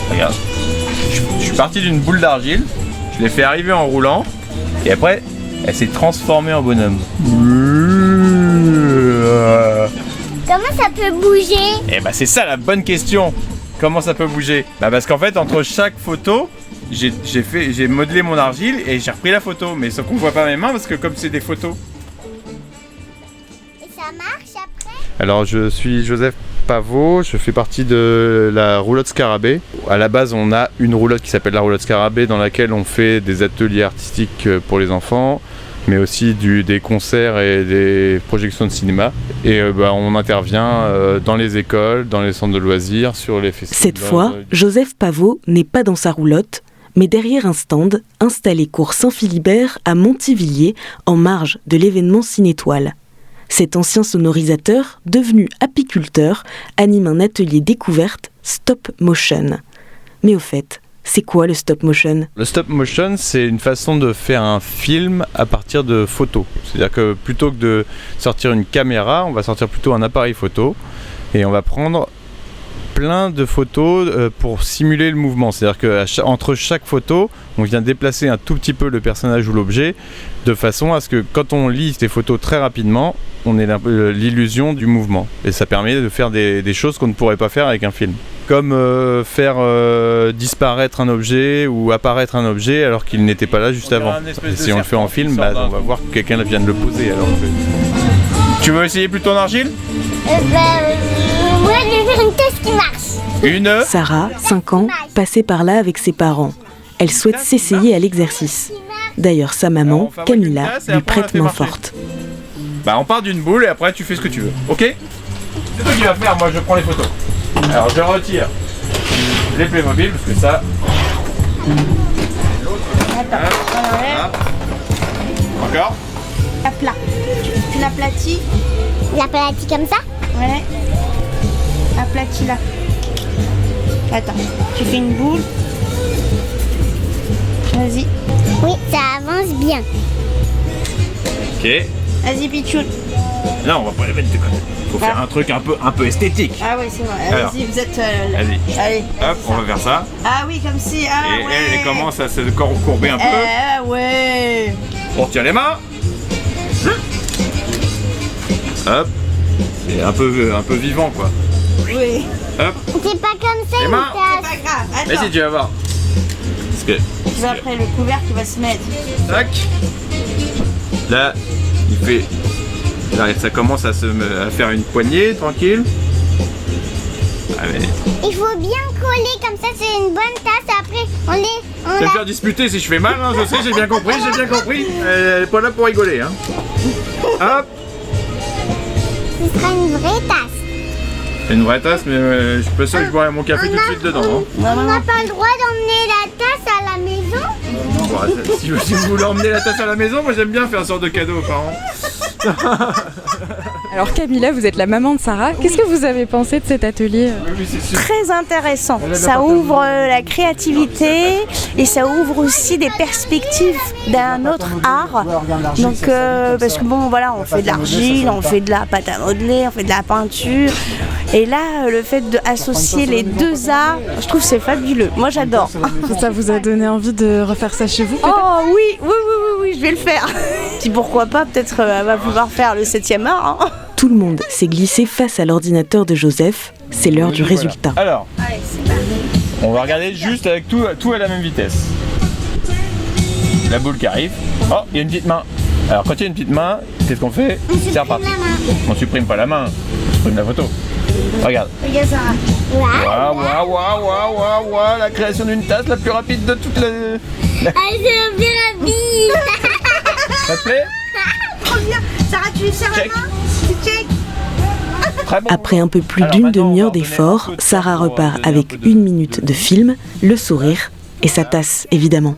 Regarde. Je suis parti d'une boule d'argile, je l'ai fait arriver en roulant, et après, elle s'est transformée en bonhomme. Comment ça peut bouger? Et bah c'est ça la bonne question. Comment ça peut bouger? Bah parce qu'en fait, entre chaque photo, j'ai modelé mon argile et j'ai repris la photo. Mais sauf qu'on voit pas mes mains parce que comme c'est des photos. Et ça marche après? Alors je suis Joseph Pavot, je fais partie de la roulotte Scarabée. À la base, on a une roulotte qui s'appelle la roulotte Scarabée dans laquelle on fait des ateliers artistiques pour les enfants, mais aussi des concerts et des projections de cinéma. Et on intervient dans les écoles, dans les centres de loisirs, sur les festivals. Cette fois, Joseph Pavot n'est pas dans sa roulotte, mais derrière un stand installé cours Saint-Philibert à Montivilliers, en marge de l'événement Cinétoile. Cet ancien sonorisateur, devenu apiculteur, anime un atelier découverte stop motion. Mais au fait, c'est quoi le stop motion? Le stop motion, c'est une façon de faire un film à partir de photos. C'est-à-dire que plutôt que de sortir une caméra, on va sortir plutôt un appareil photo et on va prendre plein de photos pour simuler le mouvement. C'est-à-dire qu'entre chaque photo, on vient déplacer un tout petit peu le personnage ou l'objet de façon à ce que quand on lit ces photos très rapidement, on ait l'illusion du mouvement. Et ça permet de faire des choses qu'on ne pourrait pas faire avec un film. Comme faire disparaître un objet ou apparaître un objet alors qu'il n'était pas là juste avant. Et si on le fait en film, on va voir que quelqu'un vient de le poser. Alors que... Tu veux essayer plutôt en argile? Moi je vais faire une test qui marche. Sarah, 5 ans, passait par là avec ses parents. Elle souhaite s'essayer à l'exercice. D'ailleurs, sa maman, Camilla, lui prête main forte. Bah on part d'une boule et après tu fais ce que tu veux, ok? C'est toi qui vas faire, moi je prends les photos. Alors je retire les Playmobil parce que ça... Hop. Encore? À plat. Tu l'aplatis. L'aplatis comme ça? Ouais. Aplatis là. Attends, tu fais une boule. Vas-y. Oui, ça avance bien. Ok. Vas-y, Pichoun. Non, on va pas les mettre de côté. Faut faire un truc un peu esthétique. Ah oui, c'est vrai. Alors, vas-y, vous êtes... Vas-y. Allez. Hop, on va faire ça. Ah oui, comme si... Ah Et ouais. elle commence à se courber un peu. Ouais. On retire les mains. Hop. C'est un peu vivant quoi. Oui. Hop. C'est pas comme ça Les une mains. C'est tasse. pas grave. Attends. Vas-y, tu vas voir. Parce que... Tu vas après le couvercle qui va se mettre. Tac. Là, il fait... Là, ça commence à faire une poignée, tranquille. Allez. Il faut bien coller comme ça, c'est une bonne tasse. Après, Tu vas me faire disputer si je fais mal, hein, je sais, j'ai bien compris. Elle est pas là pour rigoler, hein. Hop. Ce sera une vraie tasse. C'est une vraie tasse, mais je suis pas sûr que je boirai mon café tout de suite dedans. Hein. On n'a pas le droit d'emmener la tasse à la maison? Bon, si vous voulez emmener la tasse à la maison, moi j'aime bien faire une sorte de cadeau aux parents. Alors Camilla, vous êtes la maman de Sarah. Qu'est-ce que vous avez pensé de cet atelier? Oui, c'est sûr. Très intéressant. Ça ouvre la créativité et ça ouvre aussi des perspectives d'un autre art. Donc, parce que bon, voilà, on fait de l'argile, on fait de la pâte à modeler, on fait de la peinture. Et là, le fait d'associer les deux arts, je trouve que c'est fabuleux. Moi, j'adore. Ça vous a donné envie de refaire ça chez vous peut-être? Oh oui, je vais le faire. Puis pourquoi pas, peut-être elle va pouvoir faire le 7e art. Hein. Tout le monde s'est glissé face à l'ordinateur de Joseph. C'est l'heure du résultat. Alors, on va regarder juste avec tout à la même vitesse. La boule qui arrive. Oh, il y a une petite main. Alors, quand il y a une petite main, qu'est-ce qu'on fait? C'est reparti. On supprime pas la main, on supprime la photo. Regarde. Regarde ça. Waouh, la création d'une tasse la plus rapide de toute la... Ah, c'est bien rapide. Ça te plaît? Trop bien. Sarah, tu lui serres la main? Tu check. Très bon. Après un peu plus Alors, d'une maintenant, on va demi-heure redonner d'efforts, un peu de Sarah temps pour repart donner un avec peu de- 1 minute de film, le sourire et sa tasse évidemment.